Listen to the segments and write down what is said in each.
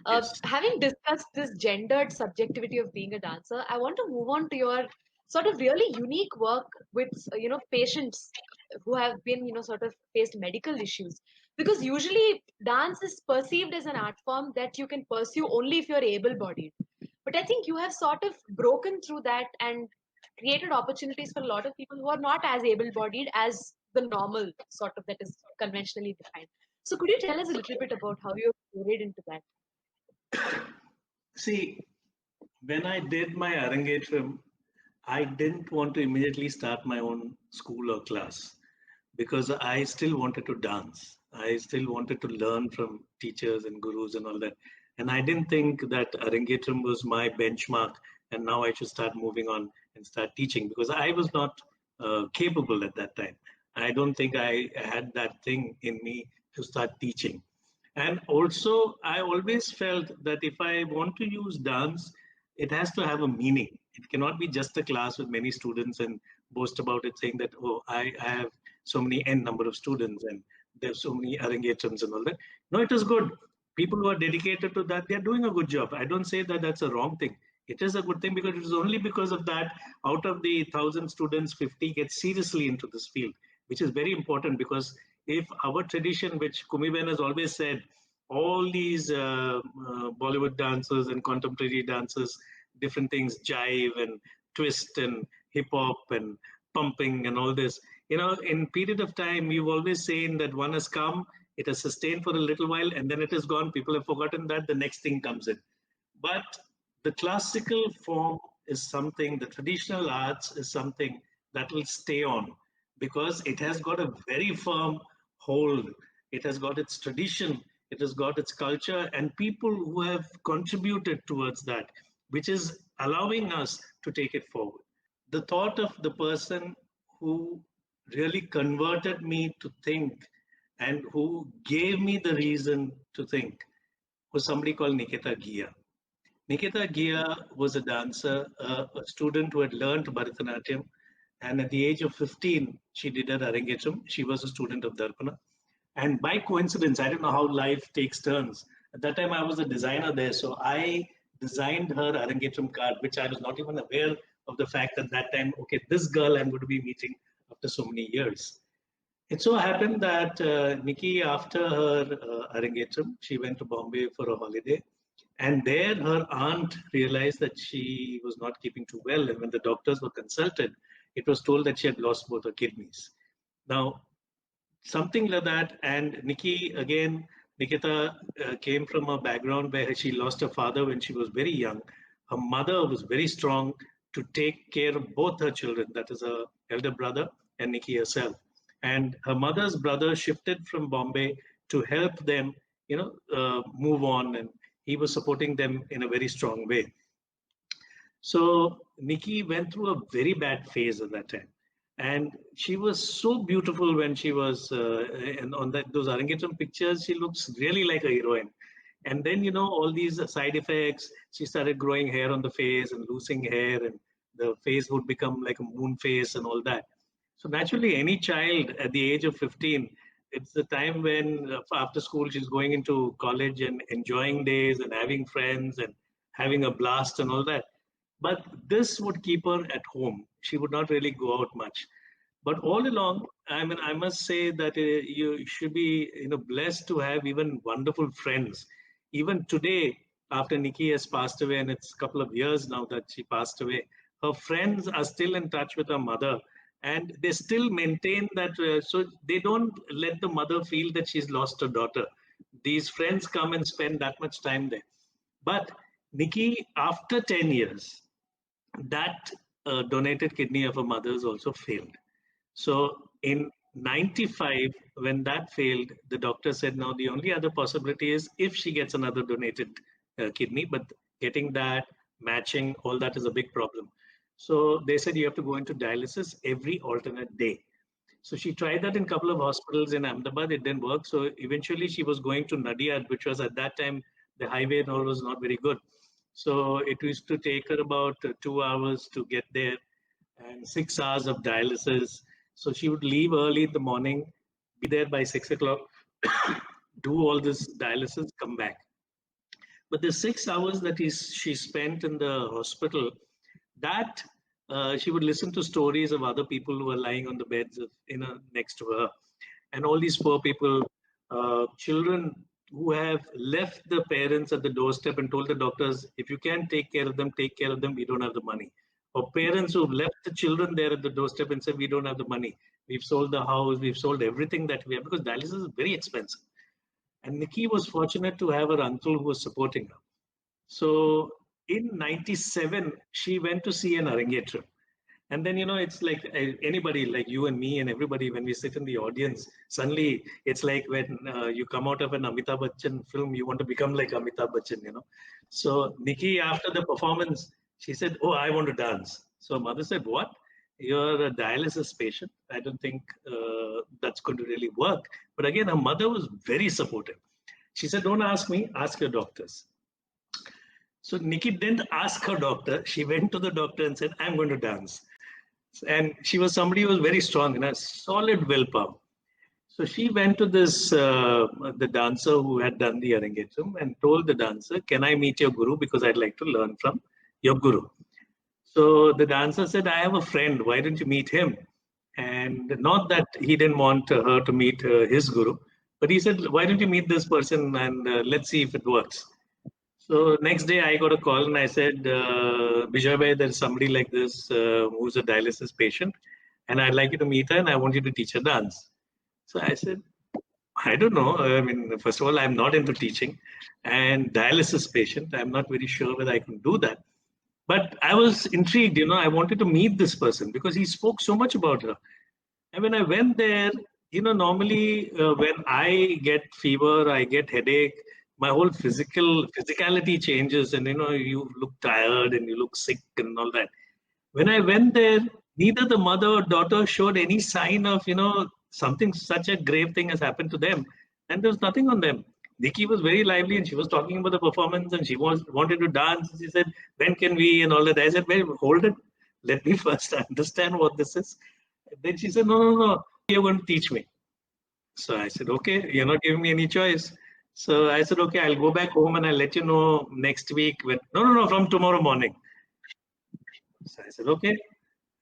Yes. Having discussed this gendered subjectivity of being a dancer, I want to move on to your sort of really unique work with patients who have been sort of faced medical issues, because usually dance is perceived as an art form that you can pursue only if you're able-bodied. But I think you have sort of broken through that and created opportunities for a lot of people who are not as able-bodied as the normal sort of that is conventionally defined. So could you tell us a little bit about how you forayed into that? See, when I did my Arangetram, I didn't want to immediately start my own school or class because I still wanted to dance. I still wanted to learn from teachers and gurus and all that. And I didn't think that Arangetram was my benchmark and now I should start moving on and start teaching because I was not capable at that time. I don't think I had that thing in me to start teaching. And also, I always felt that if I want to use dance, it has to have a meaning. It cannot be just a class with many students and boast about it, saying that, oh, I have so many n number of students and there's so many arangetrams and all that. No, it is good. People who are dedicated to that, they're doing a good job. I don't say that that's a wrong thing. It is a good thing because it is only because of that, out of the 1,000 students, 50 get seriously into this field, which is very important because if our tradition, which Kumiben has always said, all these Bollywood dancers and contemporary dancers, different things, jive and twist and hip hop and pumping and all this. In period of time, you've always seen that one has come, it has sustained for a little while, and then it is gone. People have forgotten that the next thing comes in. But the classical form is something, the traditional arts is something that will stay on because it has got a very firm hold. It has got its tradition, it has got its culture, and people who have contributed towards that, which is allowing us to take it forward. The thought of the person who really converted me to think and who gave me the reason to think was somebody called Nikita Ghia. Nikita Ghia was a dancer, a student who had learned Bharatanatyam, and at the age of 15, she did her Arangetram. She was a student of Darpana. And by coincidence, I don't know how life takes turns. At that time, I was a designer there, so I designed her Arangetram card, which I was not even aware of the fact at that time, okay, this girl I'm going to be meeting after so many years. It so happened that Nikki, after her Arangetram, she went to Bombay for a holiday. And there, her aunt realized that she was not keeping too well. And when the doctors were consulted, it was told that she had lost both her kidneys. Now, something like that. And Nikki, again, Nikita came from a background where she lost her father when she was very young. Her mother was very strong to take care of both her children, that is her elder brother and Nikki herself. And her mother's brother shifted from Bombay to help them, move on, and he was supporting them in a very strong way. So Nikki went through a very bad phase at that time, and she was so beautiful when she was and on those Arangetram pictures. She looks really like a heroine. And then all these side effects. She started growing hair on the face and losing hair, and the face would become like a moon face and all that. So naturally, any child at the age of 15, it's the time when after school she's going into college and enjoying days and having friends and having a blast and all that. But this would keep her at home. She would not really go out much. But all along, I mean, I must say that you should be, blessed to have even wonderful friends. Even today, after Nikki has passed away, and it's a couple of years now that she passed away, her friends are still in touch with her mother, and they still maintain that. So they don't let the mother feel that she's lost her daughter. These friends come and spend that much time there. But Nikki, after 10 years, that donated kidney of her mother's also failed. So in 95, when that failed, the doctor said, now the only other possibility is if she gets another donated kidney, but getting that, matching, all that is a big problem. So they said you have to go into dialysis every alternate day. So she tried that in a couple of hospitals in Ahmedabad. It didn't work. So eventually she was going to Nadiad, which was at that time, the highway and all was not very good. So it used to take her about 2 hours to get there and 6 hours of dialysis. So she would leave early in the morning, be there by 6 o'clock, do all this dialysis, come back. But the 6 hours that she spent in the hospital, that she would listen to stories of other people who were lying on the beds of, next to her, and all these poor people, children who have left the parents at the doorstep and told the doctors, if you can't take care of them, take care of them. We don't have the money. Or parents who've left the children there at the doorstep and said, we don't have the money. We've sold the house, we've sold everything that we have, because dialysis is very expensive. And Nikki was fortunate to have her uncle who was supporting her. So in 97, she went to see an Arangetram. And then, it's like anybody like you and me and everybody, when we sit in the audience, suddenly it's like when you come out of an Amitabh Bachchan film, you want to become like Amitabh Bachchan, So Nikki, after the performance, she said, oh, I want to dance. So mother said, what? You're a dialysis patient. I don't think that's going to really work. But again, her mother was very supportive. She said, don't ask me, ask your doctors. So Nikki didn't ask her doctor. She went to the doctor and said, I'm going to dance. And she was somebody who was very strong and a solid willpower. So she went to this, the dancer who had done the Arangetram, and told the dancer, can I meet your guru? Because I'd like to learn from your guru. So the dancer said, I have a friend. Why don't you meet him? And not that he didn't want her to meet his guru, but he said, why don't you meet this person and let's see if it works. So next day I got a call and I said, Bijay bhai, there's somebody like this who's a dialysis patient, and I'd like you to meet her and I want you to teach her dance. So I said, I don't know. I mean, first of all, I'm not into teaching, and dialysis patient, I'm not very sure whether I can do that. But I was intrigued, I wanted to meet this person because he spoke so much about her. And when I went there, normally when I get fever, I get headache, my whole physicality changes, and you look tired and you look sick and all that. When I went there, neither the mother or daughter showed any sign of something, such a grave thing has happened to them, and there was nothing on them. Nikki was very lively and she was talking about the performance and she wanted to dance. She said, when can we, and all that. I said, well, hold it, let me first understand what this is. And then she said, no, you're going to teach me. So I said, okay, you're not giving me any choice. So I said, okay, I'll go back home and I'll let you know next week. No, from tomorrow morning. So I said, okay.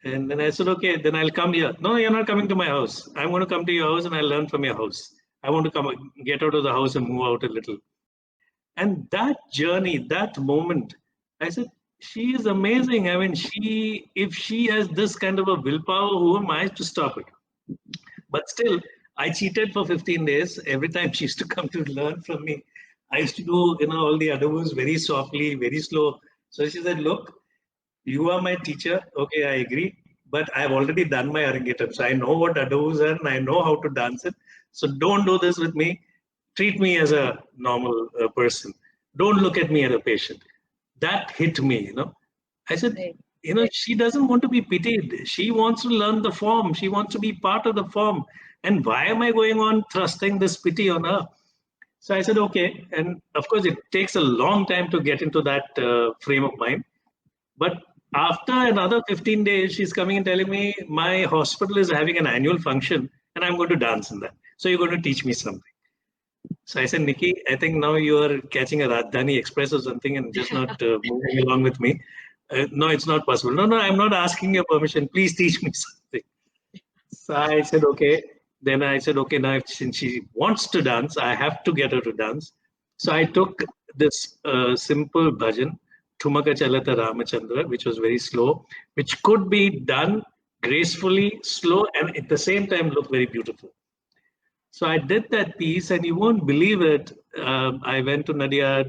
And then I said, okay, then I'll come here. No, you're not coming to my house. I'm going to come to your house and I'll learn from your house. I want to come, get out of the house and move out a little. And that journey, that moment, I said, she is amazing. I mean, if she has this kind of a willpower, who am I to stop it? But still, I cheated for 15 days. Every time she used to come to learn from me, I used to do, all the adavus very softly, very slow. So she said, look, you are my teacher. Okay, I agree. But I've already done my Arangetram. So I know what adavus are and I know how to dance it. So don't do this with me. Treat me as a normal person. Don't look at me as a patient. That hit me, I said, she doesn't want to be pitied. She wants to learn the form. She wants to be part of the form. And why am I going on thrusting this pity on her? So I said, okay. And of course, it takes a long time to get into that frame of mind. But after another 15 days, she's coming and telling me, my hospital is having an annual function and I'm going to dance in that. So you're going to teach me something. So I said, Nikki, I think now you are catching a Rajdhani Express or something and just not moving along with me. No, it's not possible. No, I'm not asking your permission. Please teach me something. So I said, okay. Then I said, okay, now since she wants to dance, I have to get her to dance. So I took this simple bhajan, Thumaka Chalata Ramachandra, which was very slow, which could be done gracefully, slow, and at the same time look very beautiful. So I did that piece, and you won't believe it. I went to Nadia.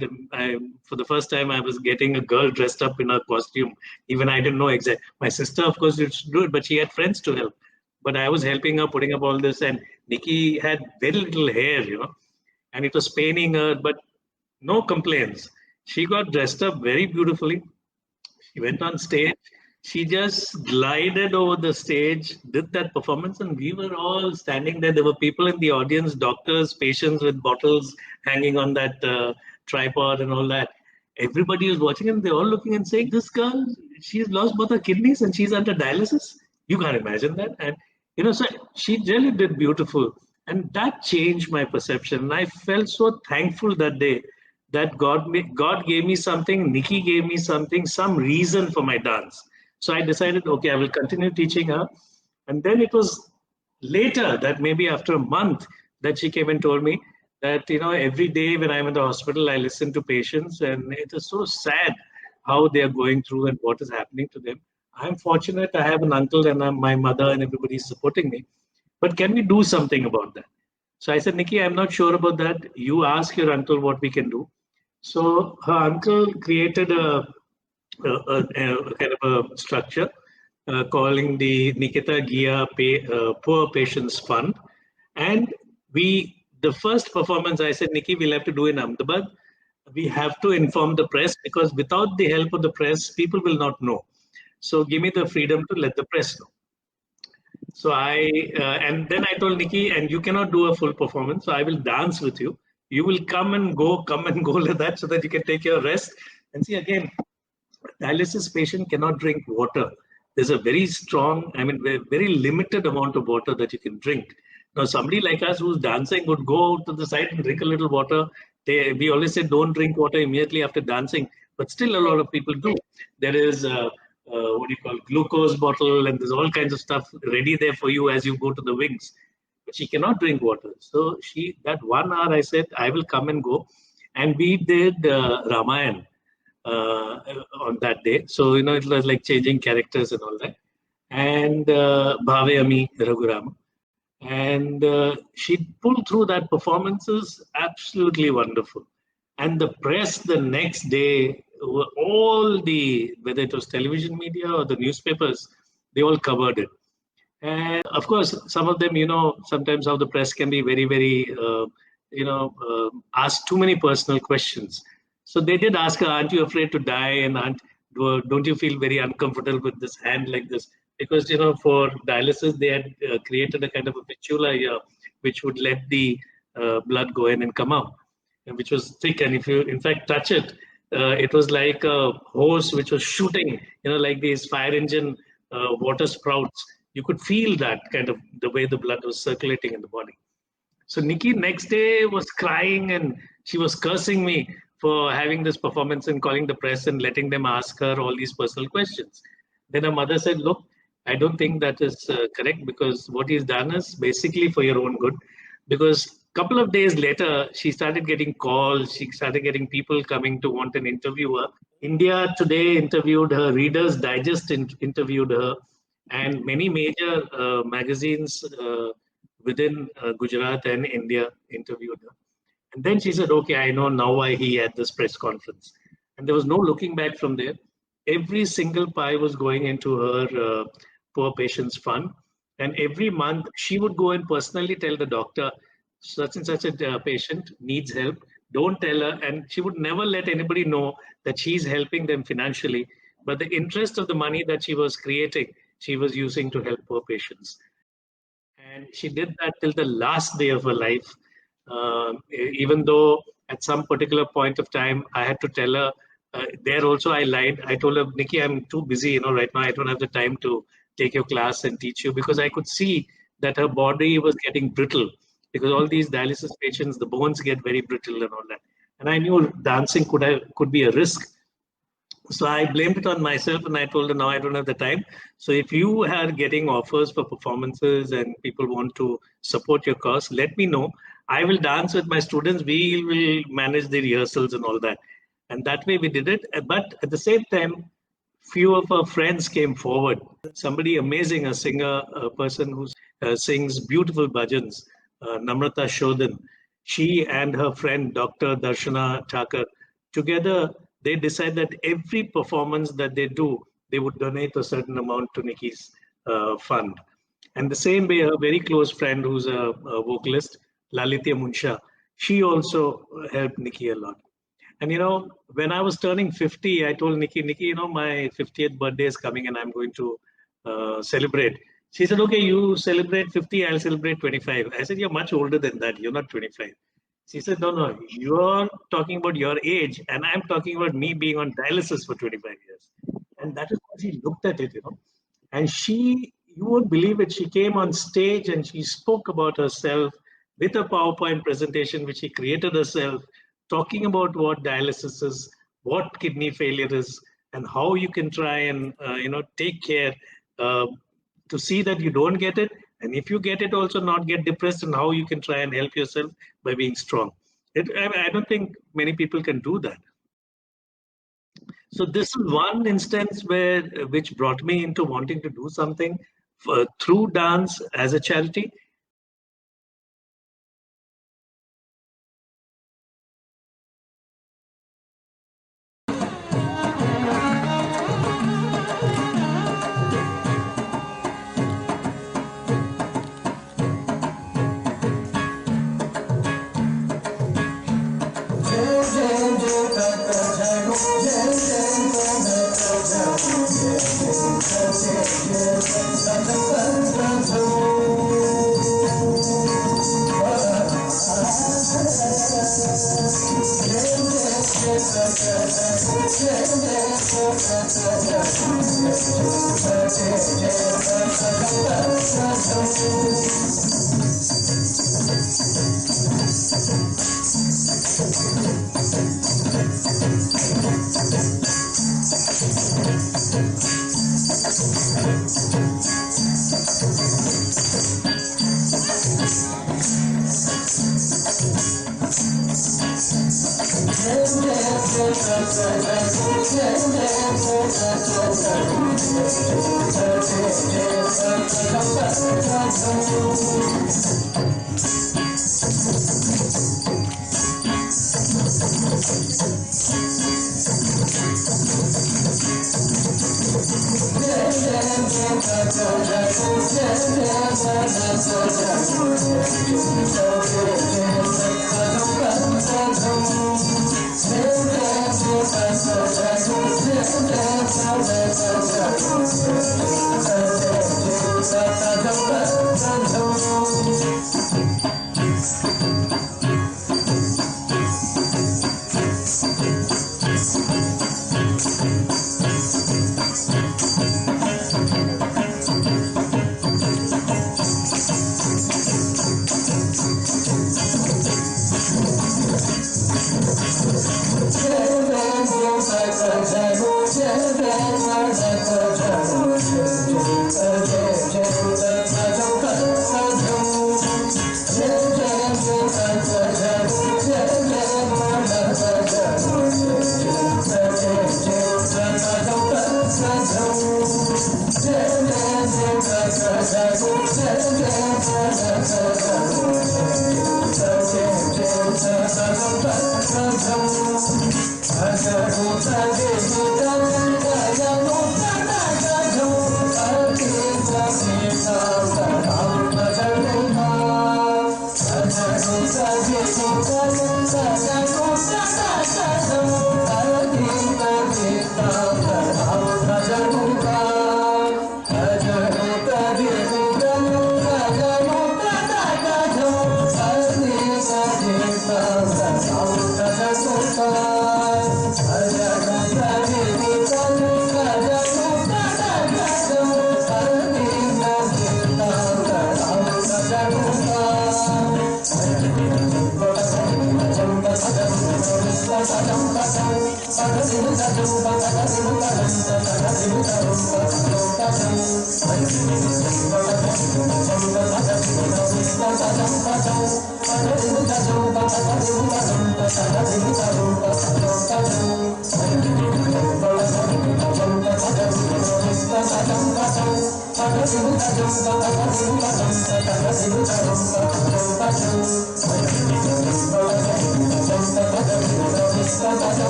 For the first time, I was getting a girl dressed up in a costume. Even I didn't know exactly. My sister, of course, used to do it, but she had friends to help. But I was helping her, putting up all this, and Nikki had very little hair, and it was paining her, but no complaints. She got dressed up very beautifully. She went on stage. She just glided over the stage, did that performance, and we were all standing there. There were people in the audience, doctors, patients with bottles hanging on that tripod and all that. Everybody was watching and they're all looking and saying, this girl, she's lost both her kidneys and she's under dialysis. You can't imagine that. And, so she really did beautiful. And that changed my perception. And I felt so thankful that day that God gave me something, Nikki gave me something, some reason for my dance. So I decided, okay, I will continue teaching her. And then it was later, that maybe after a month, that she came and told me that, every day when I'm in the hospital, I listen to patients, and it is so sad how they are going through and what is happening to them. I'm fortunate I have an uncle and my mother and everybody is supporting me. But can we do something about that? So I said, Nikki, I'm not sure about that. You ask your uncle what we can do. So her uncle created a kind of a structure calling the Nikita Gia Poor Patients Fund. And the first performance, I said, Nikki, we'll have to do in Ahmedabad. We have to inform the press, because without the help of the press, people will not know. So give me the freedom to let the press know. So and then I told Nikki, and you cannot do a full performance, so I will dance with you. You will come and go like that, so that you can take your rest. And see, again, dialysis patient cannot drink water. There's a very strong, very limited amount of water that you can drink. Now, somebody like us who's dancing would go to the side and drink a little water. We always say don't drink water immediately after dancing, but still a lot of people do. There is what do you call, glucose bottle, and there's all kinds of stuff ready there for you as you go to the wings. But she cannot drink water. So that 1 hour, I said, I will come and go. And we did Ramayan on that day. So, it was like changing characters and all that. And Bhave Ami Raghurama. And she pulled through that. Performances absolutely wonderful. And the press the next day, whether it was television media or the newspapers, they all covered it. And of course, some of them, sometimes how the press can be very, very, ask too many personal questions. So they did ask her, aren't you afraid to die? And don't you feel very uncomfortable with this hand like this? Because, for dialysis, they had created a kind of a fistula here, which would let the blood go in and come out, and which was thick. And if you, in fact, touch it, it was like a hose which was shooting, like these fire engine water sprouts. You could feel that kind of the way the blood was circulating in the body. So Nikki next day was crying, and she was cursing me for having this performance and calling the press and letting them ask her all these personal questions. Then her mother said, look, I don't think that is correct, because what he's done is basically for your own good. Because a couple of days later, she started getting calls. She started getting people coming to want an interview her. India Today interviewed her. Reader's Digest interviewed her. And many major magazines within Gujarat and India interviewed her. And then she said, okay, I know now why he had this press conference. And there was no looking back from there. Every single pie was going into her Poor Patients Fund. And every month, she would go and personally tell the doctor, such and such a patient needs help. Don't tell her. And she would never let anybody know that she's helping them financially. But the interest of the money that she was creating, she was using to help poor patients. And she did that till the last day of her life. Even though at some particular point of time, I had to tell her, there also I lied. I told her, Nikki, I'm too busy, right now I don't have the time to take your class and teach you, because I could see that her body was getting brittle, because all these dialysis patients, the bones get very brittle and all that. And I knew dancing could be a risk. So I blamed it on myself, and I told her, now I don't have the time. So if you are getting offers for performances and people want to support your cause, let me know. I will dance with my students. We will manage the rehearsals and all that. And that way we did it. But at the same time, few of our friends came forward. Somebody amazing, a singer, a person who sings beautiful bhajans, Namrata Shodhan. She and her friend, Dr. Darshana Thakur, together, they decide that every performance that they do, they would donate a certain amount to Nikki's fund. And the same way, a very close friend who's a vocalist, Lalitya Munsha, she also helped Nikki a lot. And, when I was turning 50, I told Nikki, my 50th birthday is coming and I'm going to celebrate. She said, okay, you celebrate 50, I'll celebrate 25. I said, you're much older than that. You're not 25. She said, no, you're talking about your age, and I'm talking about me being on dialysis for 25 years. And that is how she looked at it, And you won't believe it, she came on stage and she spoke about herself with a PowerPoint presentation, which she created herself, talking about what dialysis is, what kidney failure is, and how you can try and take care uh, to see that you don't get it, and if you get it, also not get depressed, and how you can try and help yourself by being strong. I don't think many people can do that. So this is one instance which brought me into wanting to do something through dance as a charity.